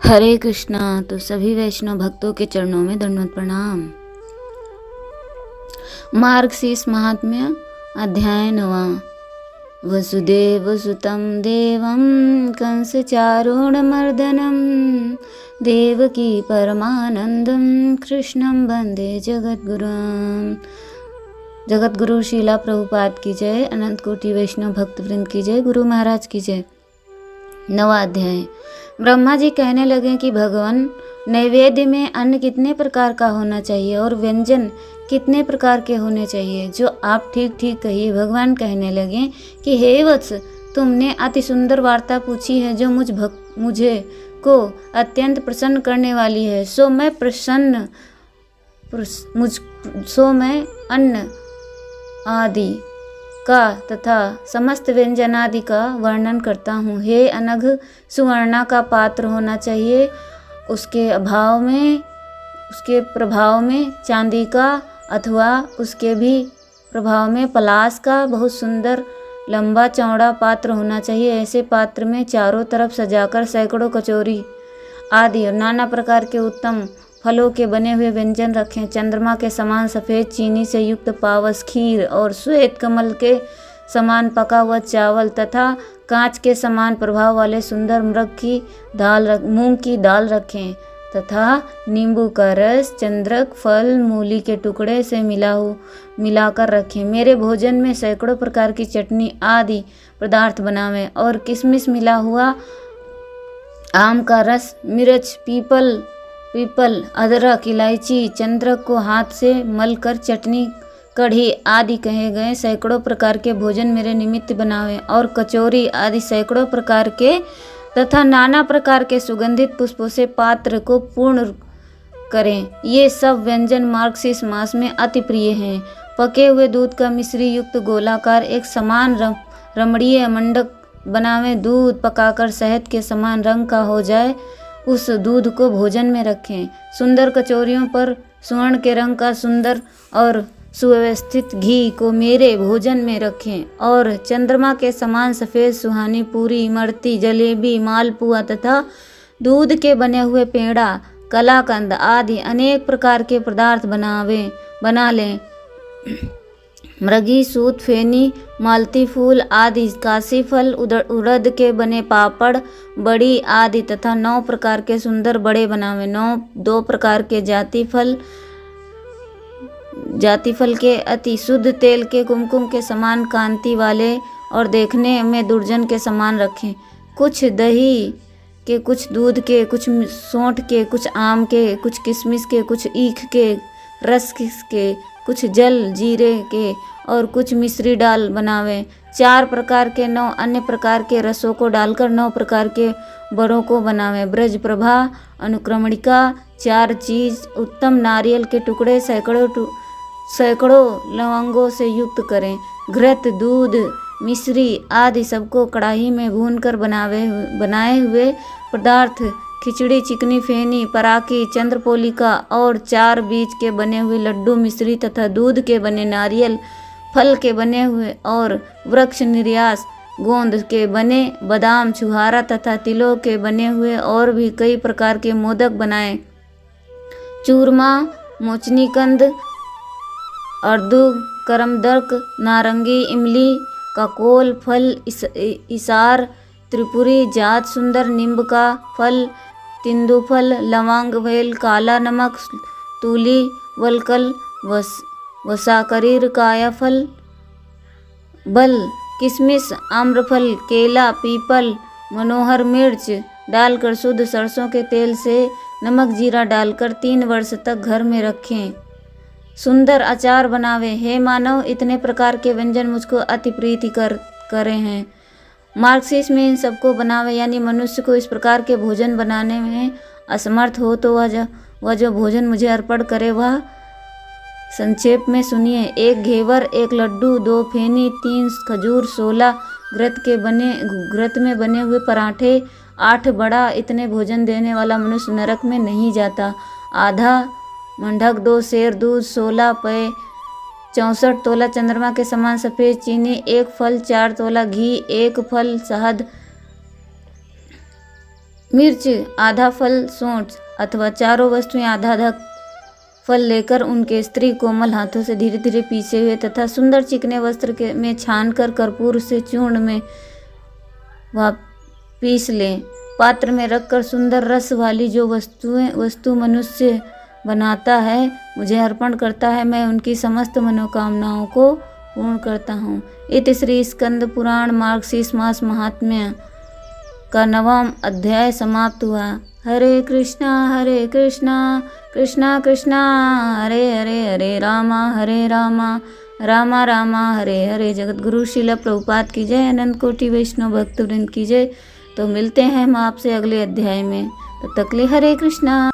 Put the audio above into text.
हरे कृष्णा। तो सभी वैष्णव भक्तों के चरणों में दंडवत प्रणाम। मार्गशीर्ष महात्म्य अध्याय 9। वसुदेव सुतं देवं कंस चारूणमर्दनं देवकी परमानंदं कृष्णं वंदे जगद्गुरुं। जगतगुरु शीला प्रभुपाद की जय। अनंत कोटि वैष्णव भक्तवृंद की जय। गुरु महाराज की जय। 9वां अध्याय। ब्रह्मा जी कहने लगे कि भगवान, नैवेद्य में अन्न कितने प्रकार का होना चाहिए और व्यंजन कितने प्रकार के होने चाहिए, जो आप ठीक ठीक कहिए। भगवान कहने लगे कि हे वत्स, तुमने अति सुंदर वार्ता पूछी है जो मुझे को अत्यंत प्रसन्न करने वाली है। सो मैं अन्न आदि का तथा समस्त व्यंजनादि का वर्णन करता हूँ। हे अनघ, सुवर्णा का पात्र होना चाहिए, उसके प्रभाव में चांदी का अथवा उसके भी प्रभाव में पलाश का बहुत सुंदर लंबा चौड़ा पात्र होना चाहिए। ऐसे पात्र में चारों तरफ सजाकर सैकड़ों कचौरी आदि और नाना प्रकार के उत्तम फलों के बने हुए व्यंजन रखें। चंद्रमा के समान सफ़ेद चीनी से युक्त पावस खीर और श्वेत कमल के समान पका हुआ चावल तथा कांच के समान प्रभाव वाले सुंदर मूंग की दाल रखें तथा नींबू का रस, चंद्रक फल, मूली के टुकड़े से मिलाकर रखें। मेरे भोजन में सैकड़ों प्रकार की चटनी आदि पदार्थ बनावें और किशमिश मिला हुआ, आम का रस, मिर्च, पीपल, अदरक, इलायची, चंद्रक को हाथ से मलकर चटनी, कढ़ी आदि कहे गए सैकड़ों प्रकार के भोजन मेरे निमित्त बनावें और कचौरी आदि सैकड़ों प्रकार के तथा नाना प्रकार के सुगंधित पुष्पों से पात्र को पूर्ण करें। ये सब व्यंजन मार्गशीर्ष मास में अति प्रिय हैं। पके हुए दूध का मिश्री युक्त गोलाकार एक समान रमणीय मंडक बनावें। दूध पकाकर शहद के समान रंग का हो जाए, उस दूध को भोजन में रखें। सुंदर कचौरियों पर स्वर्ण के रंग का सुंदर और सुव्यवस्थित घी को मेरे भोजन में रखें और चंद्रमा के समान सफ़ेद सुहानी पूरी, इमरती, जलेबी, मालपुआ तथा दूध के बने हुए पेड़ा, कलाकंद आदि अनेक प्रकार के पदार्थ बना लें। मृगी, सूत, फेनी, मालती फूल आदि, काशी फल, उड़द के बने पापड़, बड़ी आदि तथा 9 प्रकार के सुंदर बड़े बनावे। 2 प्रकार के जाति फल के अति शुद्ध तेल के कुमकुम के समान कांति वाले और देखने में दुर्जन के समान रखें। कुछ दही के, कुछ दूध के, कुछ सौंठ के, कुछ आम के, कुछ किशमिश के, कुछ ईख के रस के, कुछ जल जीरे के और कुछ मिश्री डाल बनावें। 4 प्रकार के 9 अन्य प्रकार के रसों को डालकर 9 प्रकार के बड़ों को बनावें। ब्रज प्रभा, अनुक्रमणिका, 4 चीज, उत्तम नारियल के टुकड़े सैकड़ों लवंगों से युक्त करें। घृत, दूध, मिश्री आदि सबको कढ़ाई में भूनकर बनाए हुए पदार्थ, खिचड़ी, चिकनी फेनी, पराकी, चंद्रपोलिका और 4 बीज के बने हुए लड्डू, मिश्री तथा दूध के बने नारियल फल के बने हुए और वृक्ष निर्यास गोंद के बने बादाम, छुहारा तथा तिलों के बने हुए और भी कई प्रकार के मोदक बनाएं। चूरमा, मोचनीकंद, अर्दू, करमदर्क, नारंगी, इमली, ककोल फल, इसार, त्रिपुरी, जात सुंदर, नींब का फल, तिंदु फल, लवंग, वेल, काला नमक, तूली, वलकल, वसाकरीर, काया फल, बल, किशमिश, आम्रफल, केला, पीपल, मनोहर मिर्च डालकर शुद्ध सरसों के तेल से नमक जीरा डालकर 3 वर्ष तक घर में रखें। सुंदर अचार बनावे। हे मानव, इतने प्रकार के व्यंजन मुझको अति प्रीति करे हैं। मार्गशीर्ष में इन सबको बनावे, यानी मनुष्य को इस प्रकार के भोजन बनाने में असमर्थ हो तो वह जो भोजन मुझे अर्पण करे वह संक्षेप में सुनिए। 1 घेवर, 1 लड्डू, 2 फेनी, 3 खजूर, 16 घृत में बने हुए पराठे, 8 बड़ा। इतने भोजन देने वाला मनुष्य नरक में नहीं जाता। आधा मंडक, 2 सेर दूध, 16 पय, 64 तोला चंद्रमा के समान सफ़ेद चीनी, 1 फल, 4 तोला घी, 1 फल शहद, मिर्च आधा फल सोंठ अथवा चारों वस्तुएं आधा आधा फल लेकर उनके स्त्री कोमल हाथों से धीरे धीरे पीसे हुए तथा सुंदर चिकने वस्त्र में छानकर कर्पूर से चूर्ण में पीस लें। पात्र में रखकर सुंदर रस वाली जो वस्तु मनुष्य बनाता है, मुझे अर्पण करता है, मैं उनकी समस्त मनोकामनाओं को पूर्ण करता हूँ। इति श्री स्कंद पुराण मार्गशीर्ष मास महात्म्य का 9वां अध्याय समाप्त हुआ। हरे कृष्णा कृष्णा कृष्णा हरे हरे, हरे रामा रामा रामा हरे हरे। जगतगुरु श्रील प्रभुपाद की जय, अनंत कोटि वैष्णव भक्तवृंद की जय। तो मिलते हैं हम आपसे अगले अध्याय में, तब तक के लिए हरे कृष्णा।